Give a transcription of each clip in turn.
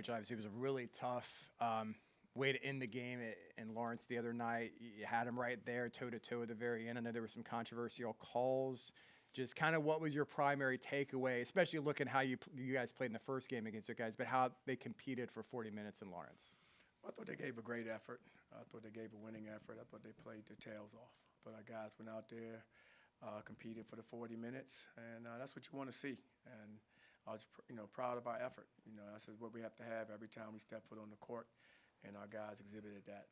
Coach, obviously it was a really tough way to end the game in Lawrence the other night. You had him right there, toe-to-toe at the very end. I know there were some controversial calls. Just kind of what was your primary takeaway, especially looking how you guys played in the first game against your guys, but how they competed for 40 minutes in Lawrence? I thought they gave a great effort. I thought they gave a winning effort. I thought they played their tails off. I thought our guys went out there, competed for the 40 minutes, and that's what you want to see. And I was, proud of our effort. That's what we have to have every time we step foot on the court, and our guys exhibited that.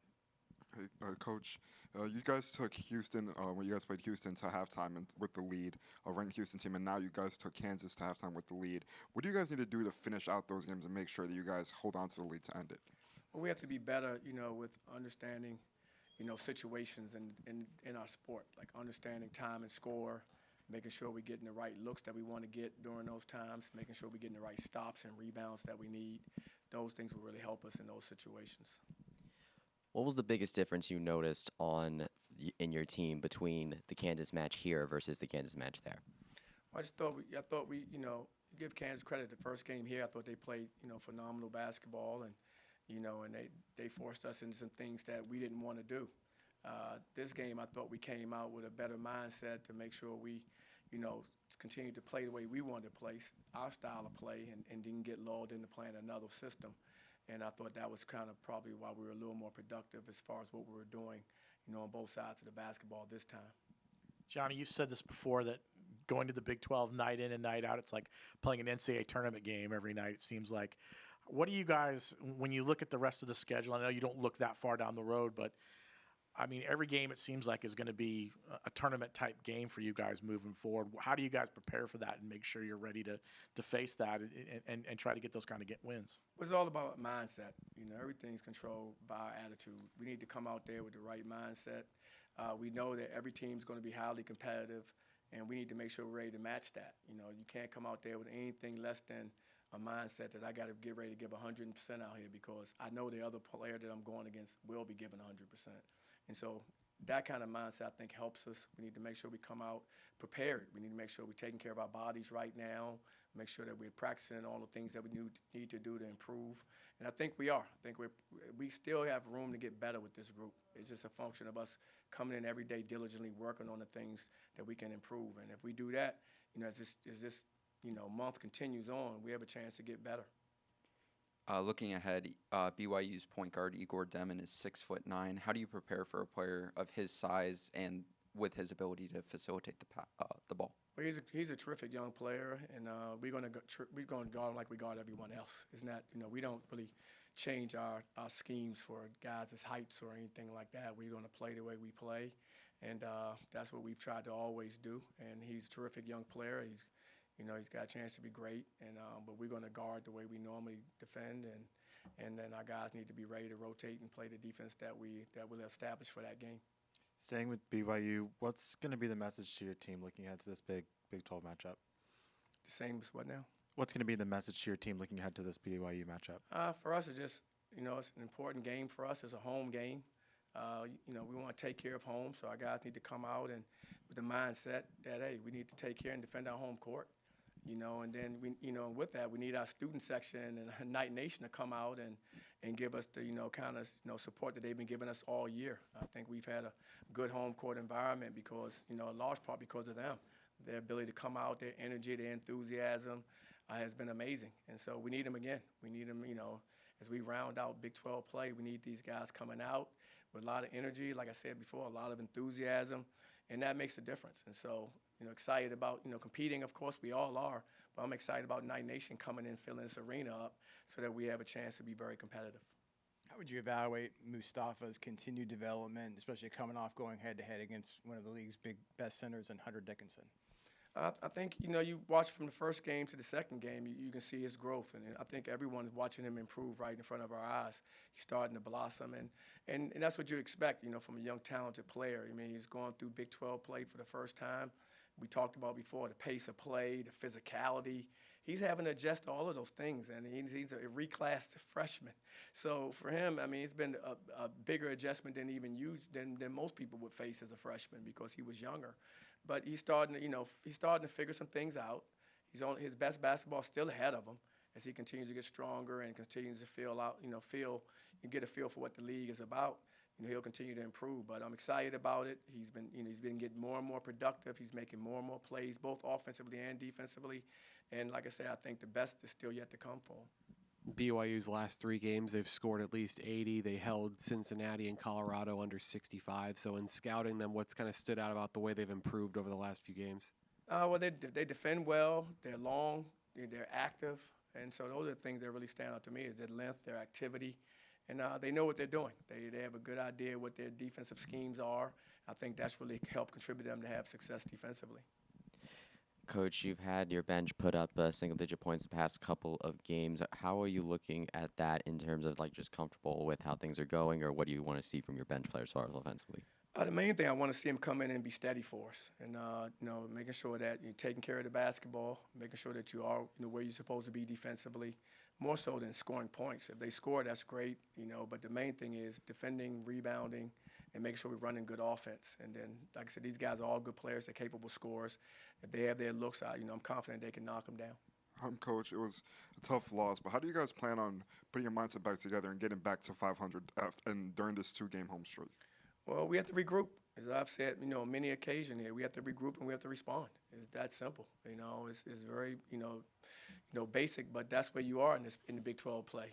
Hey, Coach, you guys took Houston, when you guys played Houston to halftime and with the lead, a ranked Houston team, and now you guys took Kansas to halftime with the lead. What do you guys need to do to finish out those games and make sure that you guys hold on to the lead to end it? Well, we have to be better, with understanding, situations in our sport, like understanding time and score, making sure we're getting the right looks that we want to get during those times, making sure we're getting the right stops and rebounds that we need. Those things will really help us in those situations. What was the biggest difference you noticed in your team between the Kansas match here versus the Kansas match there? I thought we give Kansas credit. The first game here, I thought they played, phenomenal basketball, and and they forced us into some things that we didn't want to do. This game, I thought we came out with a better mindset to make sure we, continue to play the way we wanted to play, our style of play, and didn't get lulled into playing another system. And I thought that was kind of probably why we were a little more productive as far as what we were doing, on both sides of the basketball this time. Johnny, you said this before, that going to the Big 12 night in and night out, it's like playing an NCAA tournament game every night, it seems like. What do you guys, when you look at the rest of the schedule, I know you don't look that far down the road, but I mean, every game it seems like is going to be a tournament-type game for you guys moving forward. How do you guys prepare for that and make sure you're ready to face that and try to get those kind of wins? It's all about mindset. Everything's controlled by our attitude. We need to come out there with the right mindset. We know that every team's going to be highly competitive, and we need to make sure we're ready to match that. You can't come out there with anything less than a mindset that I got to get ready to give 100% out here, because I know the other player that I'm going against will be giving 100%. And so that kind of mindset, I think, helps us. We need to make sure we come out prepared. We need to make sure we're taking care of our bodies right now, make sure that we're practicing all the things that we need to do to improve. And I think we are. I think we still have room to get better with this group. It's just a function of us coming in every day diligently working on the things that we can improve. And if we do that, as this month continues on, we have a chance to get better. Looking ahead, BYU's point guard Igor Demon is 6'9". How do you prepare for a player of his size and with his ability to facilitate the ball? Well, he's a terrific young player, and we're going to guard him like we guard everyone else. Isn't that we don't really change our schemes for guys' heights or anything like that. We're going to play the way we play, and that's what we've tried to always do. And he's a terrific young player. He's got a chance to be great, and but we're going to guard the way we normally defend, and then our guys need to be ready to rotate and play the defense that we'll establish for that game. Staying with BYU, what's going to be the message to your team looking ahead to this Big 12 matchup? The same as what now? What's going to be the message to your team looking ahead to this BYU matchup? For us, it's just it's an important game for us. It's a home game. We want to take care of home, so our guys need to come out and with the mindset that, hey, we need to take care and defend our home court. And then with that, we need our student section and Night Nation to come out and give us the, kind of, support that they've been giving us all year. I think we've had a good home court environment because, a large part because of them. Their ability to come out, their energy, their enthusiasm has been amazing. And so we need them again. We need them, as we round out Big 12 play, we need these guys coming out with a lot of energy, like I said before, a lot of enthusiasm, and that makes a difference. And so, excited about, competing, of course, we all are, but I'm excited about Night Nation coming in, filling this arena up so that we have a chance to be very competitive. How would you evaluate Moustapha's continued development, especially coming off going head-to-head against one of the league's best centers in Hunter Dickinson? I think, you watch from the first game to the second game, you can see his growth. And I think everyone is watching him improve right in front of our eyes. He's starting to blossom. And that's what you expect, from a young, talented player. I mean, he's going through Big 12 play for the first time. We talked about before the pace of play, the physicality. He's having to adjust to all of those things, and he's a reclassed freshman. So for him, I mean, it's been a bigger adjustment than than most people would face as a freshman because he was younger. But he's starting to figure some things out. He's on his best basketball still ahead of him, as he continues to get stronger and continues to get a feel for what the league is about, he'll continue to improve. But I'm excited about it. He's been getting more and more productive. He's making more and more plays, both offensively and defensively. And like I said, I think the best is still yet to come for him. BYU's last 3 games, they've scored at least 80. They held Cincinnati and Colorado under 65. So in scouting them, what's kind of stood out about the way they've improved over the last few games? Well, they defend well. They're long. They're active. And so those are the things that really stand out to me is their length, their activity. And they know what they're doing. They have a good idea what their defensive schemes are. I think that's really helped contribute them to have success defensively. Coach, you've had your bench put up single-digit points the past couple of games. How are you looking at that in terms of just comfortable with how things are going, or what do you want to see from your bench players as far as offensively? The main thing I want to see him come in and be steady for us, and making sure that you're taking care of the basketball, making sure that you are where you're supposed to be defensively, more so than scoring points. If they score, that's great, But the main thing is defending, rebounding, and making sure we're running good offense. And then, like I said, these guys are all good players. They're capable scorers. If they have their looks out, I'm confident they can knock them down. Coach, it was a tough loss, but how do you guys plan on putting your mindset back together and getting back to 500 and during this 2-game home streak? Well, we have to regroup. As I've said, many occasions here, we have to regroup and we have to respond. It's that simple. It's very, basic, but that's where you are in the Big 12 play.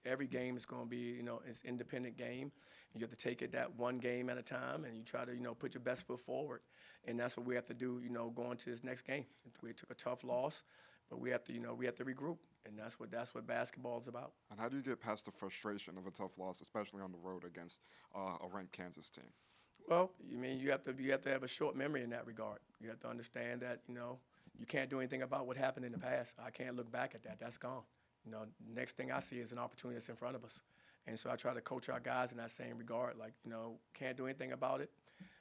Every game is going to be, it's an independent game. And you have to take it that one game at a time, and you try to, put your best foot forward. And that's what we have to do, going to this next game. We took a tough loss, but we have to, we have to regroup, and that's what basketball is about. And how do you get past the frustration of a tough loss, especially on the road against a ranked Kansas team? Well, you have to have a short memory in that regard. You have to understand that, you can't do anything about what happened in the past. I can't look back at that. That's gone. Next thing I see is an opportunity that's in front of us. And so I try to coach our guys in that same regard. Can't do anything about it.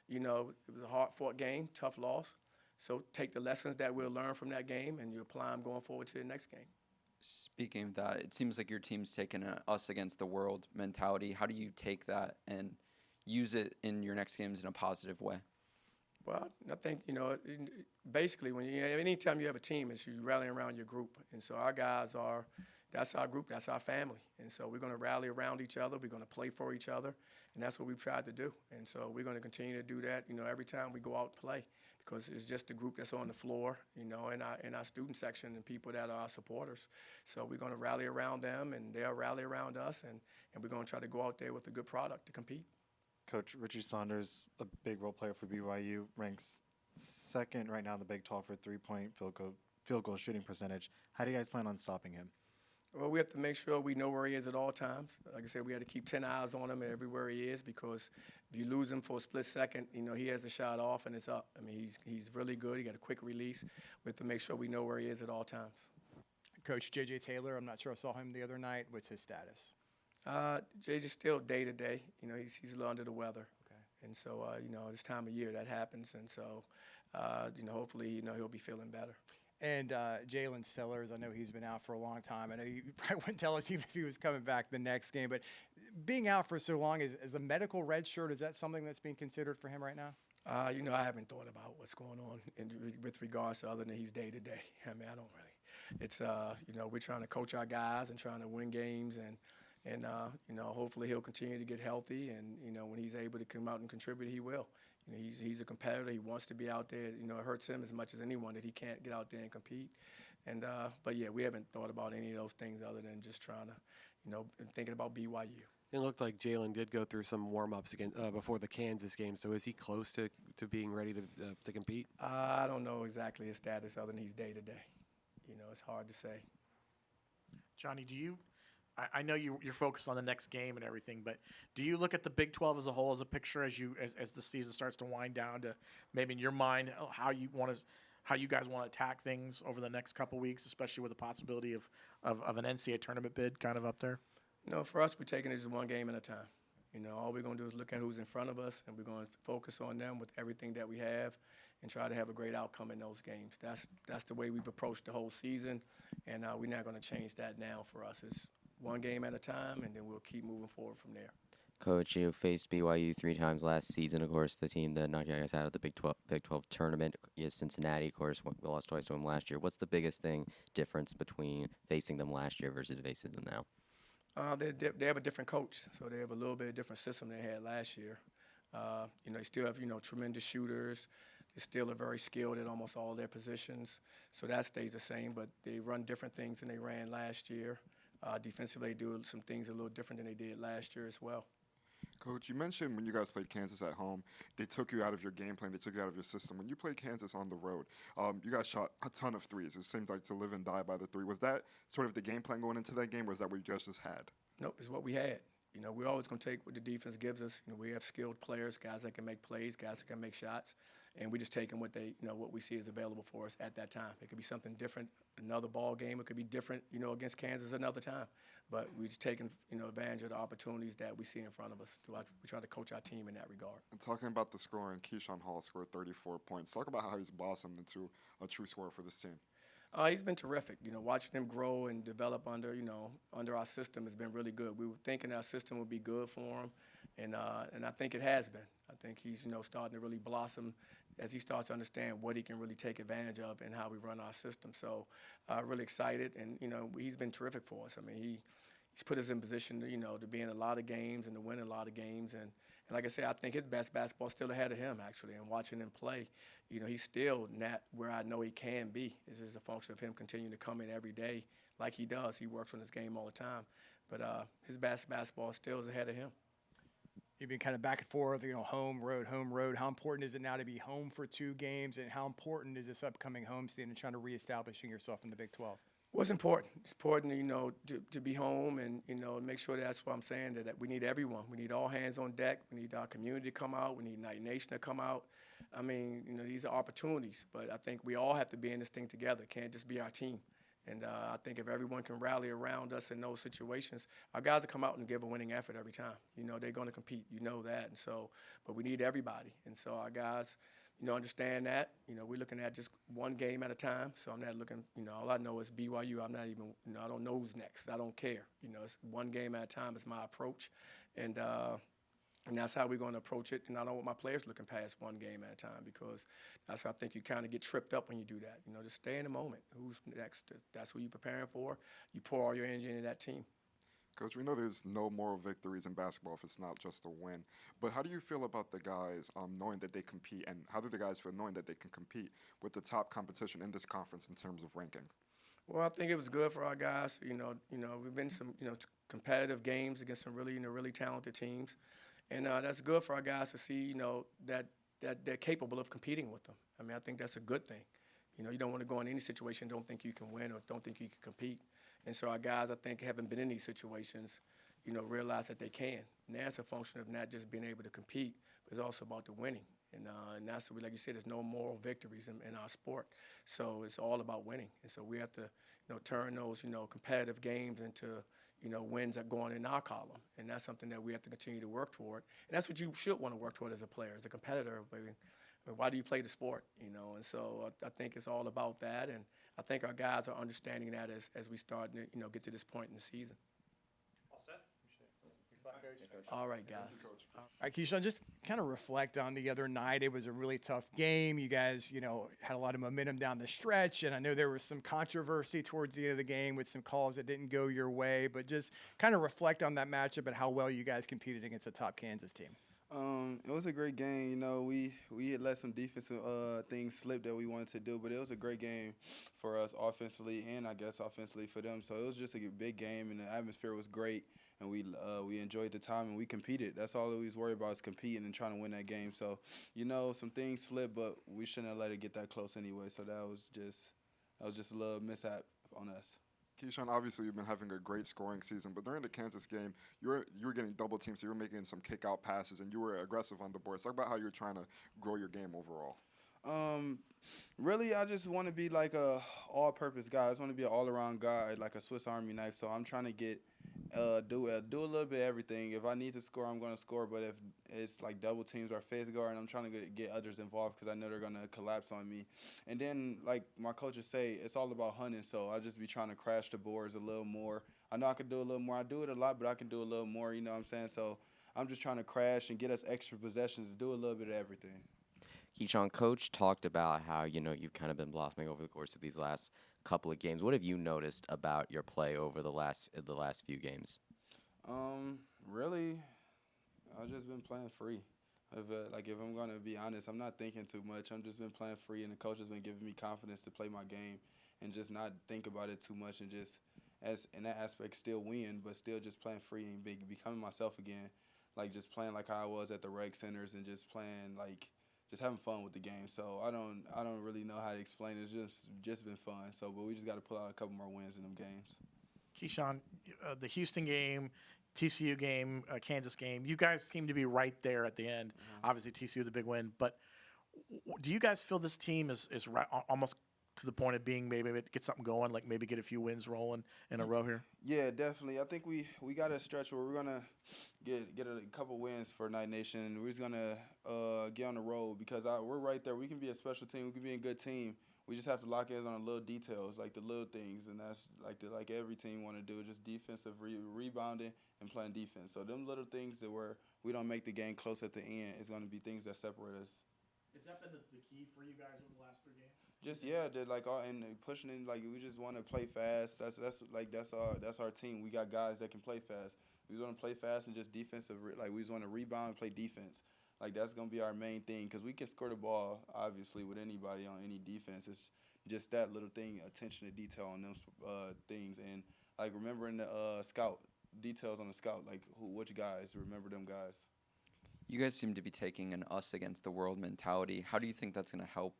It was a hard-fought game, tough loss. So take the lessons that we'll learn from that game and you apply them going forward to the next game. Speaking of that, it seems like your team's taken a us against the world mentality. How do you take that and use it in your next games in a positive way? Well, I think, basically anytime you have a team, it's you rallying around your group. And so our guys that's our group, that's our family. And so we're going to rally around each other. We're going to play for each other. And that's what we've tried to do. And so we're going to continue to do that, every time we go out and play, because it's just the group that's on the floor, in our student section and people that are our supporters. So we're going to rally around them, and they'll rally around us, and we're going to try to go out there with a good product to compete. Coach Richie Saunders, a big role player for BYU, ranks second right now in the Big 12 for 3-point field goal shooting percentage. How do you guys plan on stopping him? Well, we have to make sure we know where he is at all times. Like I said, we have to keep 10 eyes on him everywhere he is, because if you lose him for a split second, he has a shot off and it's up. He's really good. He got a quick release. We have to make sure we know where he is at all times. Coach J.J. Taylor, I'm not sure I saw him the other night. What's his status? JJ's still day-to-day. He's a little under the weather. Okay. And so, this time of year that happens. And so, hopefully, he'll be feeling better. And Jalen Sellers, I know he's been out for a long time. I know you probably wouldn't tell us even if he was coming back the next game. But being out for so long, is a medical red shirt, is that something that's being considered for him right now? I haven't thought about what's going on with regards to other than he's day-to-day. I don't really. It's, we're trying to coach our guys and trying to win games. And hopefully he'll continue to get healthy. And, when he's able to come out and contribute, he will. He's a competitor. He wants to be out there. It hurts him as much as anyone that he can't get out there and compete. And but yeah, we haven't thought about any of those things other than just trying to, thinking about BYU. It looked like Jalen did go through some warm-ups before the Kansas game. So is he close to being ready to compete? I don't know exactly his status other than he's day-to-day. It's hard to say. Johnny, I know you're focused on the next game and everything, but do you look at the Big 12 as a whole as a picture as the season starts to wind down to maybe in your mind how you guys want to attack things over the next couple weeks, especially with the possibility of an NCAA tournament bid kind of up there? For us, we're taking it just one game at a time. All we're going to do is look at who's in front of us, and we're going to focus on them with everything that we have and try to have a great outcome in those games. That's the way we've approached the whole season, and we're not going to change that now for us. It's one game at a time, and then we'll keep moving forward from there. Coach, you faced BYU 3 times last season. Of course, the team that knocked you guys out of the Big 12 tournament. You have Cincinnati, of course, we lost twice to them last year. What's the biggest difference between facing them last year versus facing them now? They have a different coach, so they have a little bit of different system they had last year. They still have, tremendous shooters. They still are very skilled at almost all their positions, so that stays the same, but they run different things than they ran last year. Defensively, they do some things a little different than they did last year as well. Coach, you mentioned when you guys played Kansas at home, they took you out of your game plan, they took you out of your system. When you played Kansas on the road, you guys shot a ton of threes. It seems like to live and die by the three. Was that sort of the game plan going into that game, or was that what you guys just had? Nope, it's what we had. We're always going to take what the defense gives us. We have skilled players, guys that can make plays, guys that can make shots, and we just taking what what we see is available for us at that time. It could be something different, another ball game. It could be different, against Kansas another time. But we just taking, advantage of the opportunities that we see in front of us. We try to coach our team in that regard. And talking about the scoring, Keyshawn Hall scored 34 points. Talk about how he's blossomed into a true scorer for this team. He's been terrific. Watching him grow and develop under our system has been really good. We were thinking our system would be good for him, and I think it has been. I think he's starting to really blossom as he starts to understand what he can really take advantage of and how we run our system. So, really excited, and he's been terrific for us. I mean, he's put us in position to be in a lot of games and to win a lot of games. And like I said, I think his best basketball is still ahead of him, actually. And watching him play, he's still not where I know he can be. This is a function of him continuing to come in every day like he does. He works on his game all the time. But his best basketball still is ahead of him. You've been kind of back and forth, home, road, home, road. How important is it now to be home for 2 games, and how important is this upcoming homestand and trying to reestablishing yourself in the Big 12? Well, it's important. It's important, to be home and, make sure that's what I'm saying, that we need everyone. We need all hands on deck. We need our community to come out. We need Night Nation to come out. I mean, these are opportunities, but I think we all have to be in this thing together. It can't just be our team. And I think if everyone can rally around us in those situations, our guys will come out and give a winning effort every time. They're going to compete. That. And so, but we need everybody. And so our guys, understand that. We're looking at just one game at a time. So I'm not looking, all I know is BYU. I'm not even, I don't know who's next. I don't care. It's one game at a time is my approach. And that's how we're going to approach it. And I don't want my players looking past one game at a time, because that's how I think you kind of get tripped up when you do that. Just stay in the moment. Who's next? That's who you're preparing for. You pour all your energy into that team. Coach, we know there's no moral victories in basketball if it's not just a win. But how do you feel about the guys knowing that they compete, and how do the guys feel knowing that they can compete with the top competition in this conference in terms of ranking? Well, I think it was good for our guys. We've been some competitive games against some really really talented teams, and that's good for our guys to see that they're capable of competing with them. I mean, I think that's a good thing. You don't want to go in any situation don't think you can win or don't think you can compete. And so our guys, I think, haven't been in these situations, realize that they can. And that's a function of not just being able to compete, but it's also about the winning. And that's, like you said, there's no moral victories in our sport. So it's all about winning. And so we have to, turn those, competitive games into, wins that go on in our column. And that's something that we have to continue to work toward. And that's what you should want to work toward as a player, as a competitor. Why do you play the sport? And so I think it's all about that. And I think our guys are understanding that as we start to, get to this point in the season. All set? All right, guys. All right, Keyshawn, just kind of reflect on the other night. It was a really tough game. You guys, had a lot of momentum down the stretch, and I know there was some controversy towards the end of the game with some calls that didn't go your way, but just kind of reflect on that matchup and how well you guys competed against a top Kansas team. It was a great game. We had let some defensive things slip that we wanted to do, but it was a great game for us offensively and I guess offensively for them. So it was just a big game, and the atmosphere was great, and we enjoyed the time and we competed. That's all we was worried about, is competing and trying to win that game. So some things slipped, but we shouldn't have let it get that close anyway. So that was just a little mishap on us. Keyshawn, obviously you've been having a great scoring season, but during the Kansas game, you were getting double teams, so you were making some kick-out passes, and you were aggressive on the boards. Talk about how you're trying to grow your game overall. Really, I just want to be like a all-purpose guy. I just want to be an all-around guy, like a Swiss Army knife. So I'm trying to do a little bit of everything. If I need to score, I'm going to score. But if it's like double teams or face guard, I'm trying to get others involved because I know they're going to collapse on me. And then, like my coaches say, it's all about hunting. So I just be trying to crash the boards a little more. I know I can do a little more. I do it a lot, but I can do a little more. You know what I'm saying? So I'm just trying to crash and get us extra possessions, do a little bit of everything. Keyshawn, Coach talked about how, you've kind of been blossoming over the course of these last couple of games. What have you noticed about your play over the last few games? Really, I've just been playing free. If I'm going to be honest, I'm not thinking too much. I've just been playing free, and the coach has been giving me confidence to play my game and just not think about it too much and just, as in that aspect, still win, but still just playing free and becoming myself again. Like, just playing like how I was at the rec centers and just playing, like, just having fun with the game. So I don't really know how to explain it. It's just been fun. So, but we just got to pull out a couple more wins in them games. Keyshawn, the Houston game, TCU game, Kansas game, you guys seem to be right there at the end. Obviously, TCU the big win. But do you guys feel this team is right, almost to the point of being maybe get something going, like maybe get a few wins rolling in a row here? Yeah, definitely. I think we got a stretch where we're gonna get a couple wins for Night Nation, and we're just gonna get on the road because we're right there. We can be a special team. We can be a good team. We just have to lock in on the little details, like the little things, and that's like every team want to do, just defensive rebounding and playing defense. So them little things that where we don't make the game close at the end is going to be things that separate us. Has that been the key for you guys over the last 3 games? Just and pushing in, like we just want to play fast. That's our team. We got guys that can play fast. We just want to play fast and just defensive. Like we just want to rebound and play defense. Like that's gonna be our main thing because we can score the ball obviously with anybody on any defense. It's just that little thing, attention to detail on them things, and like remembering the scout details on the scout, like which guys, remember them guys. You guys seem to be taking an us against the world mentality. How do you think that's going to help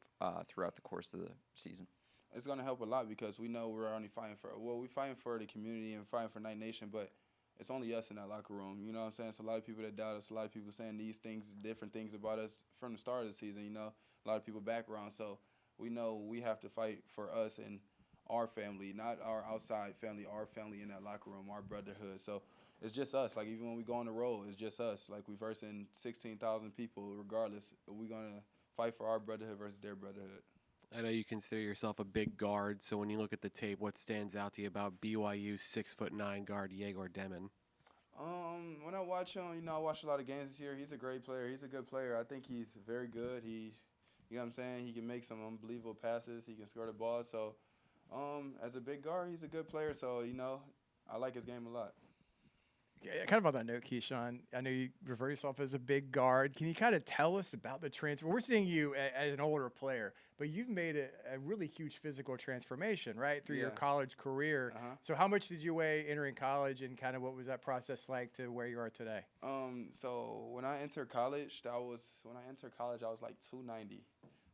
throughout the course of the season? It's going to help a lot because we know we're only fighting for the community and fighting for Night Nation, but it's only us in that locker room. You know what I'm saying? It's a lot of people that doubt us, a lot of people saying these things, different things about us from the start of the season, a lot of people background. So we know we have to fight for us and our family, not our outside family, our family in that locker room, our brotherhood. So it's just us. Like, even when we go on the road, it's just us. Like, we versing 16,000 people regardless. We're going to fight for our brotherhood versus their brotherhood. I know you consider yourself a big guard, so when you look at the tape, what stands out to you about BYU 6'9" guard Yegor Demon? When I watch him, I watched a lot of games this year. He's a great player. He's a good player. I think he's very good. You know what I'm saying? He can make some unbelievable passes. He can score the ball. So, as a big guard, he's a good player. So, I like his game a lot. Yeah, kind of on that note, Keyshawn, I know you refer yourself as a big guard. Can you kind of tell us about the transfer? We're seeing you as an older player, but you've made a really huge physical transformation, right, through your college career. So how much did you weigh entering college, and kind of what was that process like to where you are today? So when I entered college, I was like 290.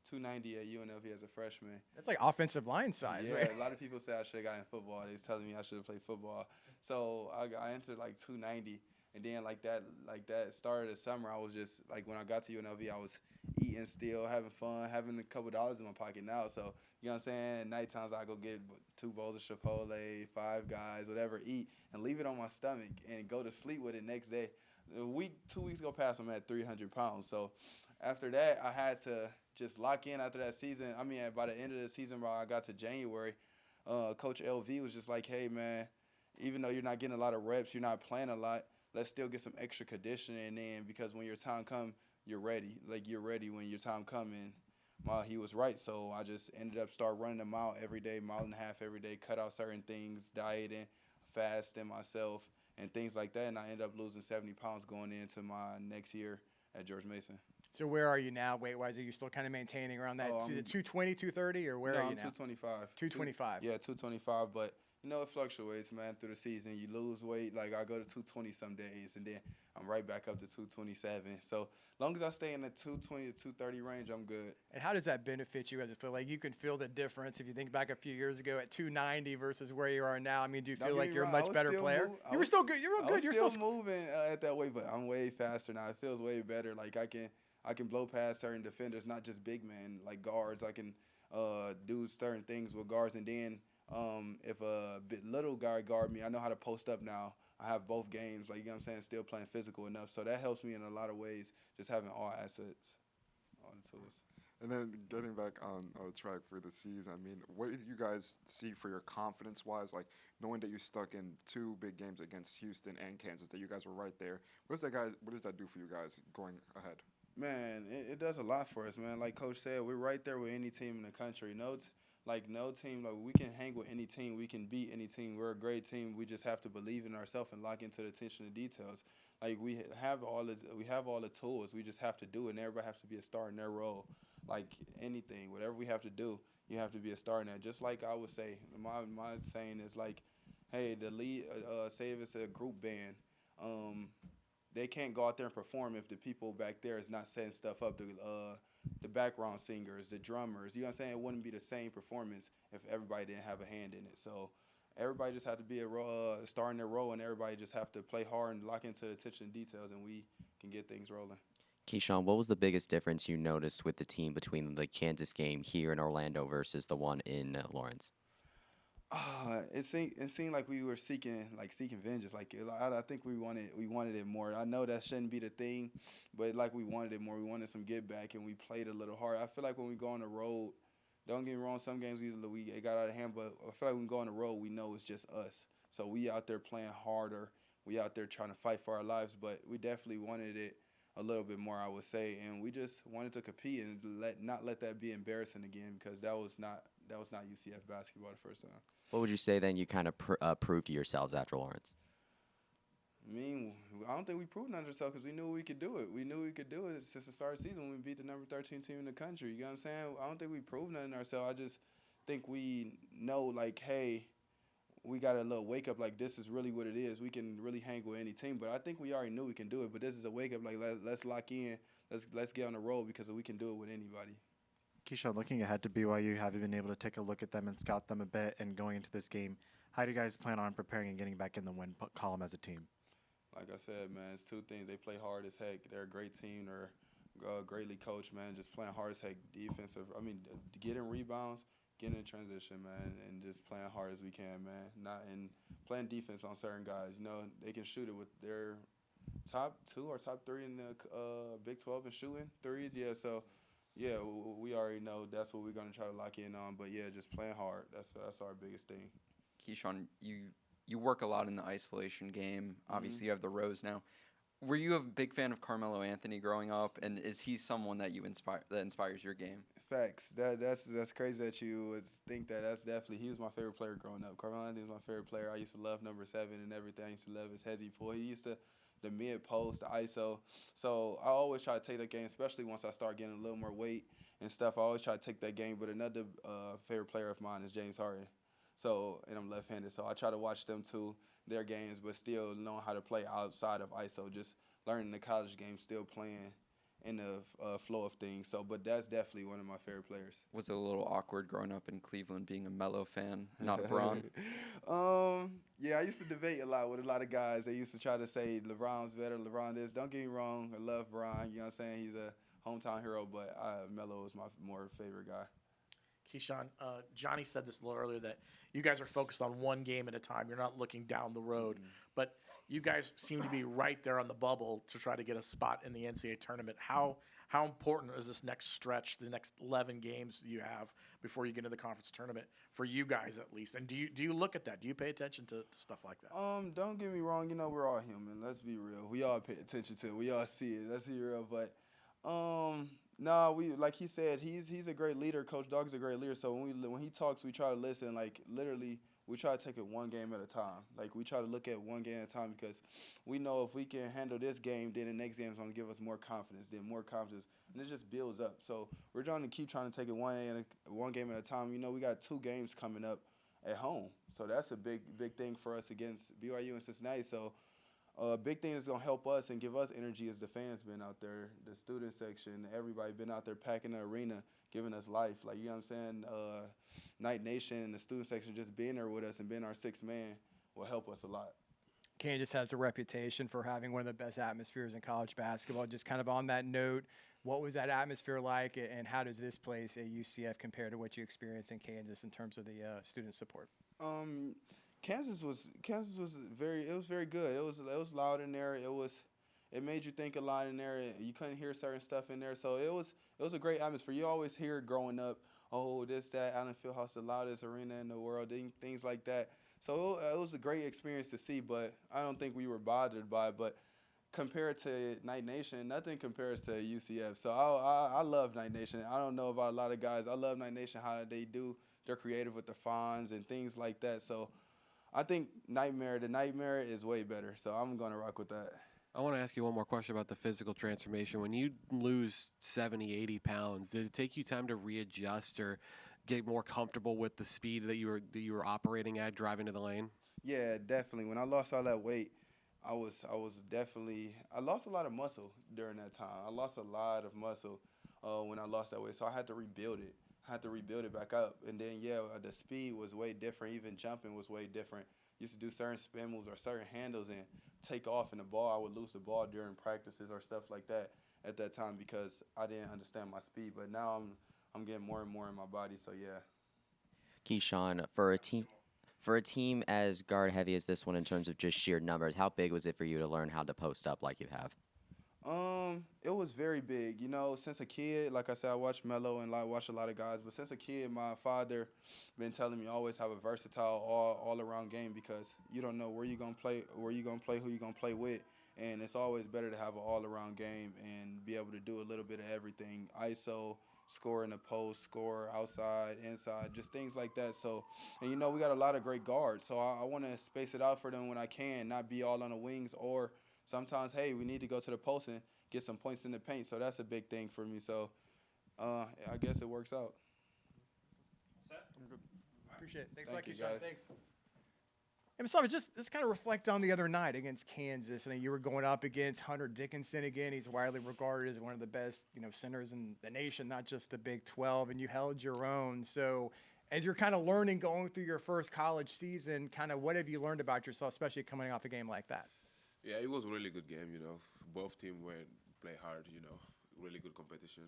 290 at UNLV as a freshman. That's like offensive line size, yeah, right? A lot of people say I should have gotten football. They was telling me I should have played football. So I entered like 290, and then like that started the summer. I was just like, when I got to UNLV, I was eating still, having fun, having a couple dollars in my pocket now. So you know what I'm saying? Night times I go get 2 bowls of Chipotle, 5 Guys, whatever, eat, and leave it on my stomach and go to sleep with it next day. 2 weeks go past, I'm at 300 pounds. So after that, I had to just lock in after that season. I mean, by the end of the season, when I got to January, Coach LV was just like, hey, man, even though you're not getting a lot of reps, you're not playing a lot, let's still get some extra conditioning in, because when your time comes, you're ready. Like, you're ready when your time comes. And he was right. So I just ended up start running a mile every day, 1.5 miles every day, cut out certain things, dieting, fasting myself, and things like that. And I ended up losing 70 pounds going into my next year at George Mason. So where are you now weight-wise? Are you still kind of maintaining around that? Is it 220, 230, or where are you I'm now? 225. 225. Yeah, 225. But, it fluctuates, man, through the season. You lose weight. Like, I go to 220 some days, and then I'm right back up to 227. So long as I stay in the 220 to 230 range, I'm good. And how does that benefit you as a player? Like, you can feel the difference if you think back a few years ago at 290 versus where you are now. I mean, do you feel like you're a much better player? You were still good. You were good. You're still moving at that weight, but I'm way faster now. It feels way better. Like, I can blow past certain defenders, not just big men, like guards. I can do certain things with guards. And then if a little guy guard me, I know how to post up now. I have both games, like, you know what I'm saying, still playing physical enough. So that helps me in a lot of ways, just having all assets, all the tools. And then getting back on track for the season, I mean, what did you guys see for your confidence-wise? Like, knowing that you stuck in 2 big games against Houston and Kansas, that you guys were right there. What does that do for you guys going ahead? Man, it does a lot for us, man. Like Coach said, we're right there with any team in the country. No team, like we can hang with any team. We can beat any team. We're a great team. We just have to believe in ourselves and lock into the attention to details. Like we have all the tools. We just have to do it, and everybody has to be a star in their role. Like anything, whatever we have to do, you have to be a star in that. Just like I would say, my saying is like, hey, the lead, say if it's a group band, they can't go out there and perform if the people back there is not setting stuff up. The background singers, the drummers, you know what I'm saying? It wouldn't be the same performance if everybody didn't have a hand in it. So everybody just have to be a star in their role, and everybody just have to play hard and lock into the attention and details, and we can get things rolling. Keyshawn, what was the biggest difference you noticed with the team between the Kansas game here in Orlando versus the one in Lawrence? It seemed like we were seeking vengeance. I think we wanted it more. I know that shouldn't be the thing, but like we wanted it more. We wanted some get back, and we played a little hard. I feel like when we go on the road, don't get me wrong, some games it got out of hand, but I feel like when we go on the road, we know it's just us. So we out there playing harder. We out there trying to fight for our lives, but we definitely wanted it a little bit more, I would say, and we just wanted to compete and not let that be embarrassing again, because that was not UCF basketball the first time. What would you say then you kind of proved to yourselves after Lawrence? I mean, I don't think we proved nothing to ourselves because we knew we could do it. We knew we could do it since the start of the season when we beat the number 13 team in the country. You know what I'm saying? I don't think we proved nothing to ourselves. I just think we know, like, hey, we got a little wake-up, like, this is really what it is. We can really hang with any team. But I think we already knew we can do it. But this is a wake-up, like, let's lock in. Let's get on the road because we can do it with anybody. Keyshawn, looking ahead to BYU, have you been able to take a look at them and scout them a bit? And going into this game, how do you guys plan on preparing and getting back in the win column as a team? Like I said, man, it's 2 things. They play hard as heck. They're a great team. They're greatly coached, man. Just playing hard as heck. Getting rebounds, getting in transition, man, and just playing hard as we can, man. And playing defense on certain guys. You know, they can shoot it with their top 2 or top 3 in the Big 12 and shooting threes. Yeah, so. Yeah, we already know that's what we're going to try to lock in on. But, yeah, just playing hard. That's our biggest thing. Keyshawn, you work a lot in the isolation game. Obviously, you have the Rose now. Were you a big fan of Carmelo Anthony growing up, and is he someone that inspires your game? Facts. That's crazy that you would think that. That's definitely, he was my favorite player growing up. Carmelo Anthony was my favorite player. I used to love number 7 and everything. I used to love his hezzy pull. He used to the mid post, the ISO. So I always try to take that game, especially once I start getting a little more weight and stuff. I always try to take that game. But another favorite player of mine is James Harden. So, and I'm left-handed, so I try to watch them too, their games, but still knowing how to play outside of ISO, just learning the college game, still playing in the flow of things. So, but that's definitely one of my favorite players. Was it a little awkward growing up in Cleveland being a Melo fan, not a Bron? Yeah, I used to debate a lot with a lot of guys. They used to try to say LeBron's better, LeBron this. Don't get me wrong, I love Bron. You know what I'm saying? He's a hometown hero, but Melo is my more favorite guy. Keyshawn, Johnny said this a little earlier that you guys are focused on one game at a time. You're not looking down the road. But you guys seem to be right there on the bubble to try to get a spot in the NCAA tournament. How important is this next stretch, the next 11 games you have before you get into the conference tournament, for you guys at least? And do you look at that? Do you pay attention to stuff like that? Don't get me wrong. You know, we're all human. Let's be real. We all pay attention to it. We all see it. Let's be real. But no, we, like he said, he's a great leader. Coach Dawkins is a great leader. So when he talks, we try to listen. Like, literally, we try to take it one game at a time. Like, we try to look at one game at a time, because we know if we can handle this game, then the next game is going to give us more confidence, and it just builds up. So we're trying to take it one game at a time. You know, we got 2 games coming up at home, so that's a big thing for us against BYU and Cincinnati. So a big thing that's going to help us and give us energy is the fans been out there, the student section, everybody been out there packing the arena, giving us life. Like, you know what I'm saying? Night Nation and the student section just being there with us and being our 6th man will help us a lot. Kansas has a reputation for having one of the best atmospheres in college basketball. Just kind of on that note, what was that atmosphere like, and how does this place at UCF compare to what you experienced in Kansas in terms of the student support? Kansas was very good. It was loud in there. It it made you think a lot in there. You couldn't hear certain stuff in there, so it was a great atmosphere. You always hear growing up, oh, this, that, Allen Fieldhouse, the loudest arena in the world, things like that. So it was a great experience to see, but I don't think we were bothered by it. But compared to Night Nation, nothing compares to UCF. So I love Night Nation. I don't know about a lot of guys. I love Night Nation, how they're creative with the fonts and things like that. So I think the Nightmare is way better. So I'm going to rock with that. I want to ask you one more question about the physical transformation. When you lose 70, 80 pounds, did it take you time to readjust or get more comfortable with the speed that you were operating at driving to the lane? Yeah, definitely. When I lost all that weight, I lost a lot of muscle during that time. I lost a lot of muscle when I lost that weight, so I had to rebuild it. I had to rebuild it back up, and then the speed was way different. Even jumping was way different. Used to do certain spin moves or certain handles and take off in the ball. I would lose the ball during practices or stuff like that at that time because I didn't understand my speed. But now I'm getting more and more in my body. So yeah. Keyshawn, for a team as guard heavy as this one in terms of just sheer numbers, how big was it for you to learn how to post up like you have? It was very big. Since a kid, like I said, I watched Melo and watch a lot of guys. But since a kid, my father been telling me always have a versatile, all around game because you don't know where you're gonna play, who you're gonna play with, and it's always better to have an all around game and be able to do a little bit of everything. ISO, score in the post, score outside, inside, just things like that. So, and we got a lot of great guards. So I want to space it out for them when I can, not be all on the wings or sometimes, hey, we need to go to the post and get some points in the paint. So that's a big thing for me. So I guess it works out. Appreciate it. Thanks Thank a lot, you, Keyshawn. guys. Thanks. Hey, Moustapha, just kind of reflect on the other night against Kansas. I mean, you were going up against Hunter Dickinson again. He's widely regarded as one of the best, centers in the nation, not just the Big 12, and you held your own. So as you're kind of learning going through your first college season, kind of what have you learned about yourself, especially coming off a game like that? Yeah, it was a really good game, Both teams play hard, really good competition.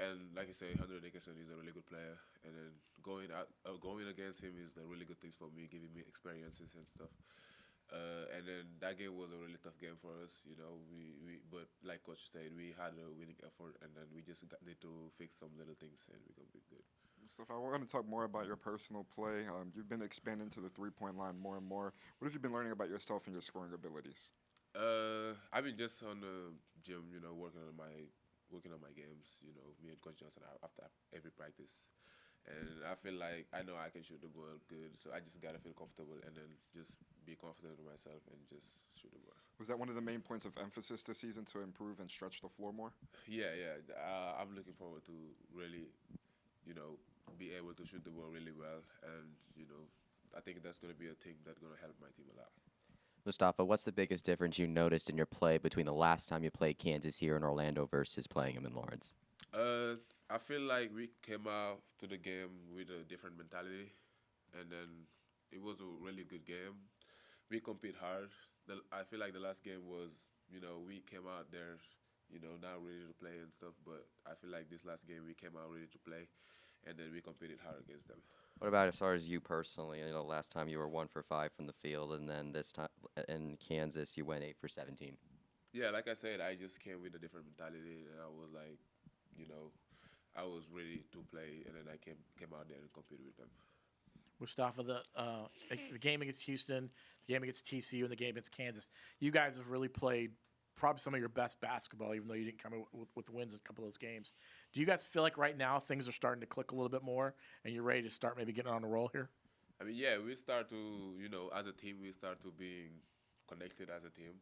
And like I say, Hunter Dickinson is a really good player. And then going against him is the really good things for me, giving me experiences and stuff. And then that game was a really tough game for us, but like Coach said, we had a winning effort, and then we just need to fix some little things, and we're going to be good. Mustafa, I want to talk more about your personal play. You've been expanding to the three-point line more and more. What have you been learning about yourself and your scoring abilities? I've been just on the gym, working on my games. Me and Coach Johnson after every practice, and I feel like I know I can shoot the ball good. So I just gotta feel comfortable and then just be confident in myself and just shoot the ball. Was that one of the main points of emphasis this season, to improve and stretch the floor more? Yeah. I'm looking forward to really, be able to shoot the ball really well, and I think that's gonna be a thing that's gonna help my team a lot. Moustapha, what's the biggest difference you noticed in your play between the last time you played Kansas here in Orlando versus playing him in Lawrence? I feel like we came out to the game with a different mentality, and then it was a really good game. We compete hard. I feel like the last game was, we came out there, not ready to play and stuff, but I feel like this last game we came out ready to play, and then we competed hard against them. What about as far as you personally? Last time you were 1 for 5 from the field, and then this time in Kansas you went 8 for 17. Yeah, like I said, I just came with a different mentality, and I was like, I was ready to play, and then I came out there and competed with them. Moustapha, the game against Houston, the game against TCU, and the game against Kansas, you guys have really played probably some of your best basketball, even though you didn't come in with wins in a couple of those games. Do you guys feel like right now things are starting to click a little bit more, and you're ready to start maybe getting on a roll here? I mean, yeah, we start to, as a team, we start to being connected as a team.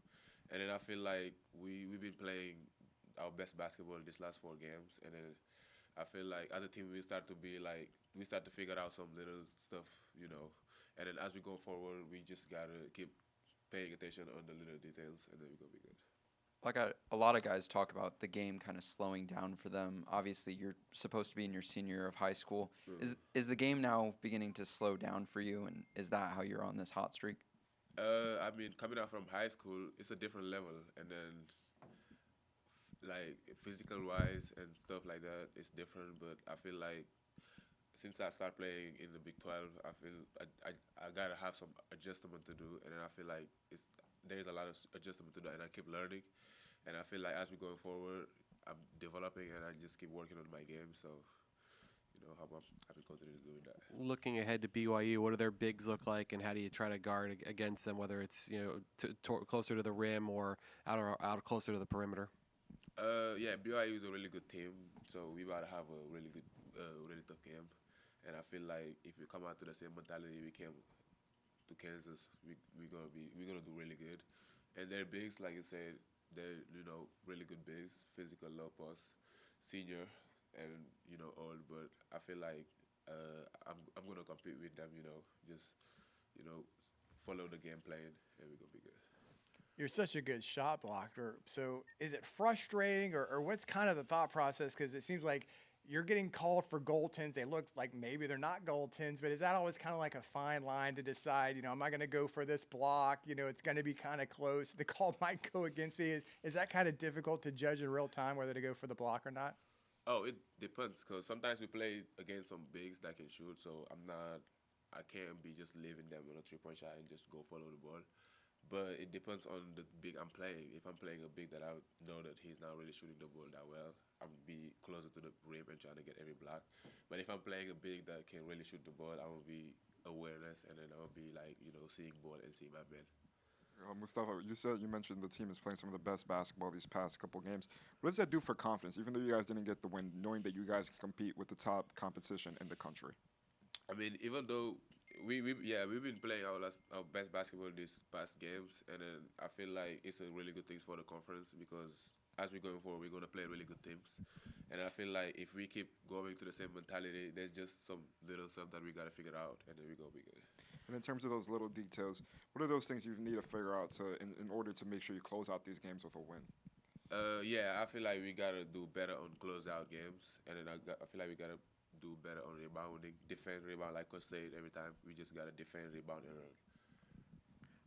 And then I feel like we've been playing our best basketball these last 4 games. And then I feel like as a team, we start to figure out some little stuff, And then as we go forward, we just got to keep paying attention on the little details, and then we're going to be good. Like a lot of guys talk about the game kind of slowing down for them. Obviously, you're supposed to be in your senior year of high school. Mm. Is the game now beginning to slow down for you, and is that how you're on this hot streak? I mean, coming out from high school, it's a different level, and then like physical-wise and stuff like that, it's different. But I feel like since I started playing in the Big 12, I feel I gotta have some adjustment to do, and then I feel like there's a lot of adjustment to do, and I keep learning. And I feel like as we're going forward, I'm developing and I just keep working on my game. So, I've been continuing doing that. Looking ahead to BYU, what do their bigs look like, and how do you try to guard against them, whether it's closer to the rim or out closer to the perimeter? Yeah, BYU is a really good team, so we about to have a really good, really tough game. And I feel like if we come out to the same mentality we came to Kansas, we're gonna do really good. And their bigs, like you said, they're really good bigs, physical, low post, senior, and old. But I feel like I'm gonna compete with them. Just follow the game plan, and we're gonna be good. You're such a good shot blocker. So is it frustrating, or what's kind of the thought process? Because it seems like you're getting called for goaltends. They look like maybe they're not goaltends, but is that always kind of like a fine line to decide, am I going to go for this block? It's going to be kind of close. The call might go against me. Is that kind of difficult to judge in real time whether to go for the block or not? Oh, it depends, because sometimes we play against some bigs that can shoot, so I can't be just leaving them on a three-point shot and just go follow the ball. But it depends on the big I'm playing. If I'm playing a big that I know that he's not really shooting the ball that well, I'm be closer to the rim and trying to get every block. But if I'm playing a big that can really shoot the ball, I will be awareness, and then I will be like, seeing ball and seeing my man. Moustapha, you mentioned the team is playing some of the best basketball these past couple games. What does that do for confidence, even though you guys didn't get the win, knowing that you guys can compete with the top competition in the country? I mean, even though we've been playing our best basketball these past games, and then I feel like it's a really good thing for the conference, because as we're going forward, we're going to play really good teams. And I feel like if we keep going to the same mentality, there's just some little stuff that we got to figure out, and then we're going to be good. And in terms of those little details, what are those things you need to figure out in order to make sure you close out these games with a win? I feel like we got to do better on closeout games, and then I feel like we got to do better on rebounding, defend, rebound, like Coach said every time. We just got to defend, rebound, and run.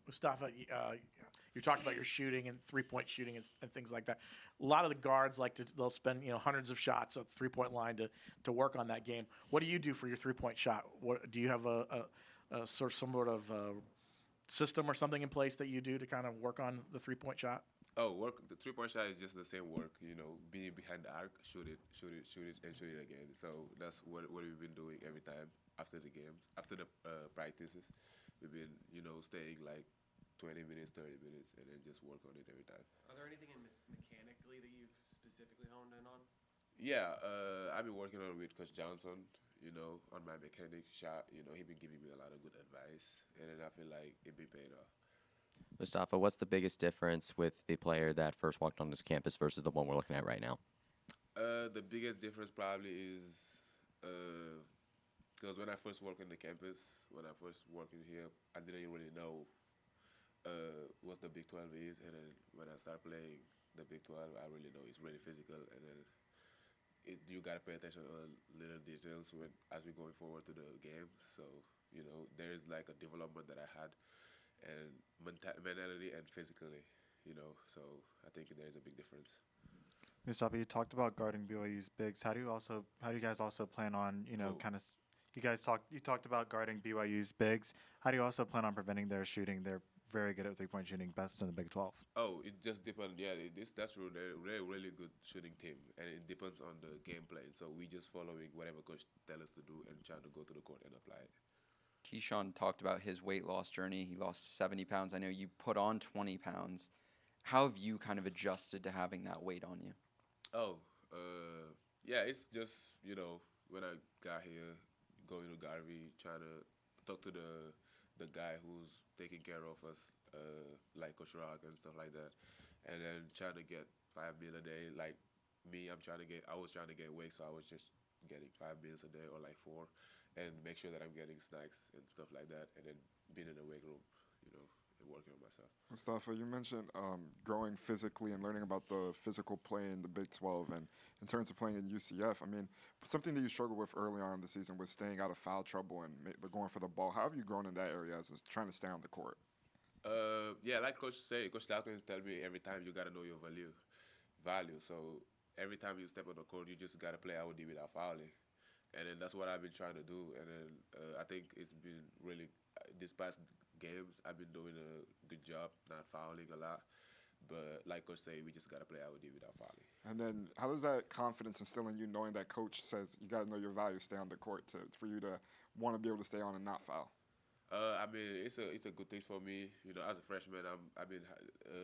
Moustapha, you talked about your shooting and three-point shooting and things like that. A lot of the guards they'll spend hundreds of shots at the three-point line to work on that game. What do you do for your three-point shot? What do you have some sort of system or something in place that you do to kind of work on the three-point shot? The three-point shot is just the same work, being behind the arc, shoot it, and shoot it again. So that's what we've been doing every time after the games, after the practices. We've been, staying like 20 minutes, 30 minutes, and then just work on it every time. Are there anything mechanically that you've specifically honed in on? Yeah, I've been working on it with Coach Johnson, on my mechanic shot. He's been giving me a lot of good advice, and then I feel like it be paid off. Moustapha, what's the biggest difference with the player that first walked on this campus versus the one we're looking at right now? The biggest difference probably is because when I first walked on the campus, when I first walked in here, I didn't really know what the Big 12 is, and then when I start playing the Big 12, I really know it's really physical, and then you gotta pay attention on little details as we're going forward to the game. So there's like a development that I had, and mentality and physically, So I think there's a big difference. Moustapha, you talked about guarding BYU's bigs. How do you guys also plan on you talked about guarding BYU's bigs. How do you also plan on preventing their shooting? They're very good at three-point shooting, best in the Big 12. Oh, it just depends. Yeah, that's true. They're really good shooting team, and it depends on the game plan. So we just following whatever coach tell us to do and trying to go to the court and apply it. Keyshawn talked about his weight loss journey. He lost 70 pounds. I know you put on 20 pounds. How have you kind of adjusted to having that weight on you? It's just, when I got here, going to Garvey, trying to talk to the guy who's taking care of us, like Coach Rock and stuff like that, and then trying to get 5 meals a day. Like me, I was trying to get weight, so I was just getting 5 meals a day or like 4, and make sure that I'm getting snacks and stuff like that, and then being in the weight room, and working on myself. Moustapha, you mentioned growing physically and learning about the physical play in the Big 12, and in terms of playing in UCF, I mean, something that you struggled with early on in the season was staying out of foul trouble and going for the ball. How have you grown in that area as trying to stay on the court? Like Coach said, Coach Dawkins tell me every time you got to know your value. So every time you step on the court, you just got to play out without fouling. And then that's what I've been trying to do. And then I think it's been really, this past games, I've been doing a good job, not fouling a lot. But like Coach say, we just got to play our D without fouling. And then, how does that confidence instill in you, knowing that coach says you got to know your value, stay on the court, for you to want to be able to stay on and not foul? I mean, it's a good thing for me. You know, as a freshman, I've been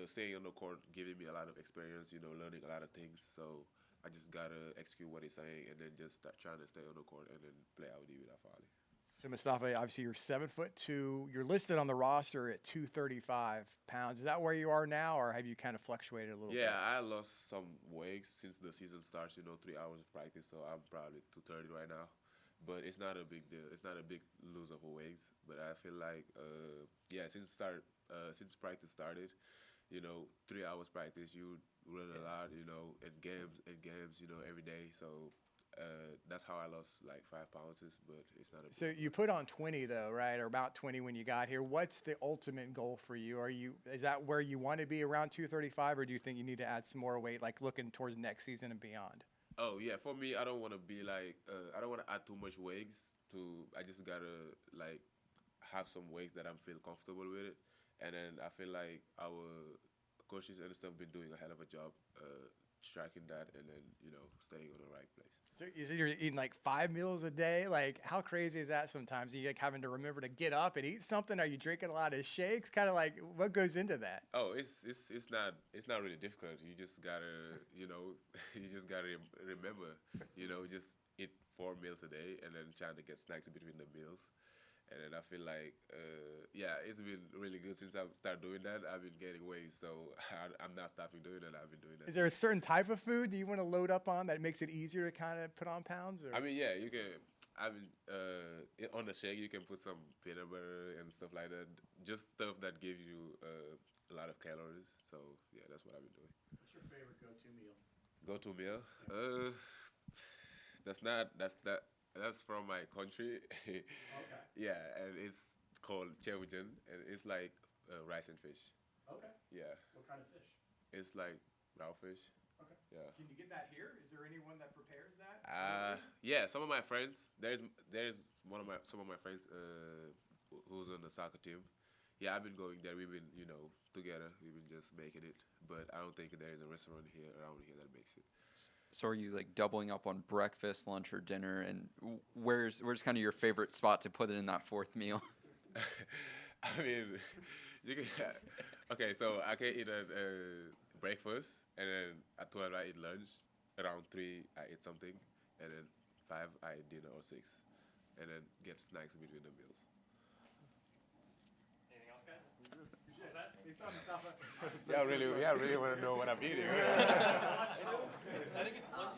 staying on the court, giving me a lot of experience. You know, learning a lot of things. So I just gotta execute what he's saying, and then just start trying to stay on the court and then play out D without fouling. So Moustapha, obviously you're 7'2". You're listed on the roster at 235 pounds. Is that where you are now, or have you kind of fluctuated a little bit? Yeah, I lost some weight since the season starts. You know, 3 hours of practice, so I'm probably 230 right now. But it's not a big deal. It's not a big lose of weight. But I feel like, since practice started, you know, 3 hours practice, you run a lot, you know, and games, you know, every day. So that's how I lost like 5 pounds. But it's not a. So you put on 20 though, right, or about 20 when you got here. What's the ultimate goal for you? Is that where you want to be, around 235, or do you think you need to add some more weight, like looking towards next season and beyond? Oh yeah, for me, I don't want to be like I don't want to add too much weights. I just gotta like have some weights that I feel comfortable with it, and then I feel like our coaches and stuff been doing a hell of a job tracking that, and then staying on the right place. So you said you're eating like 5 meals a day. Like, how crazy is that sometimes? Are you like having to remember to get up and eat something? Are you drinking a lot of shakes? Kind of like, what goes into that? Oh, it's not really difficult. You just gotta remember, just eat 4 meals a day, and then trying to get snacks in between the meals. And then I feel like, it's been really good since I started doing that. I've been gaining weight, so I'm not stopping doing that. I've been doing that. Is there a certain type of food that you want to load up on that makes it easier to kind of put on pounds? Or? I mean, yeah, you can. I mean, on the shake, you can put some peanut butter and stuff like that. Just stuff that gives you a lot of calories. So, yeah, that's what I've been doing. What's your favorite go-to meal? Go-to meal? That's from my country. Okay. Yeah, and it's called chewujan, and it's like rice and fish. Okay. Yeah. What kind of fish? It's like raw fish. Okay. Yeah. Can you get that here? Is there anyone that prepares that? Yeah, some of my friends. There's some of my friends who's on the soccer team. Yeah, I've been going there. We've been together. We've been just making it, but I don't think there is a restaurant around here that makes it. So are you like doubling up on breakfast, lunch, or dinner? And where's kind of your favorite spot to put it in that fourth meal? I mean, you can. Okay, so I can eat at breakfast, and then at 12 I eat lunch. Around 3 I eat something, and then 5 I eat dinner or 6, and then get snacks in between the meals. Anything else, guys? Is that? Yeah, really want to know what I'm eating. I think it's lunch.